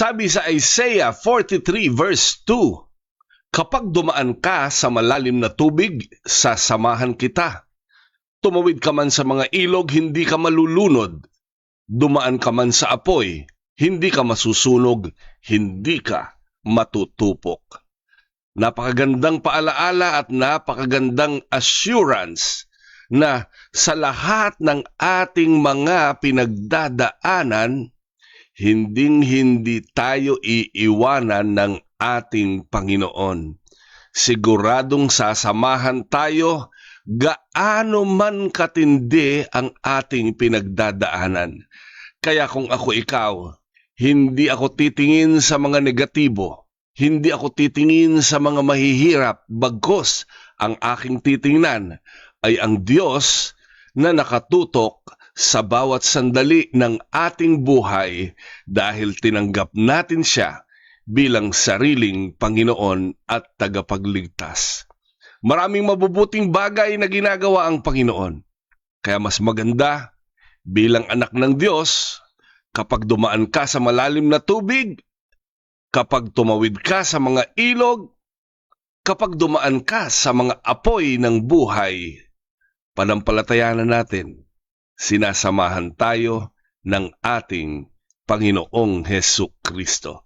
Sabi sa Isaiah 43 verse 2, kapag dumaan ka sa malalim na tubig, sasamahan kita. Tumawid ka man sa mga ilog, hindi ka malulunod. Dumaan ka man sa apoy, hindi ka masusunog, hindi ka matutupok. Napakagandang paalaala at napakagandang assurance na sa lahat ng ating mga pinagdadaanan, hinding-hindi tayo iiwanan ng ating Panginoon. Siguradong sasamahan tayo gaano man katindi ang ating pinagdadaanan. Kaya kung ako ikaw, hindi ako titingin sa mga negatibo, hindi ako titingin sa mga mahihirap, bagkus ang aking titingnan ay ang Diyos na nakatutok sa bawat sandali ng ating buhay dahil tinanggap natin siya bilang sariling Panginoon at tagapagligtas. Maraming mabubuting bagay na ginagawa ang Panginoon. Kaya mas maganda bilang anak ng Diyos, kapag dumaan ka sa malalim na tubig, kapag tumawid ka sa mga ilog, kapag dumaan ka sa mga apoy ng buhay, panampalatayanan natin, sinasamahan tayo ng ating Panginoong Hesukristo.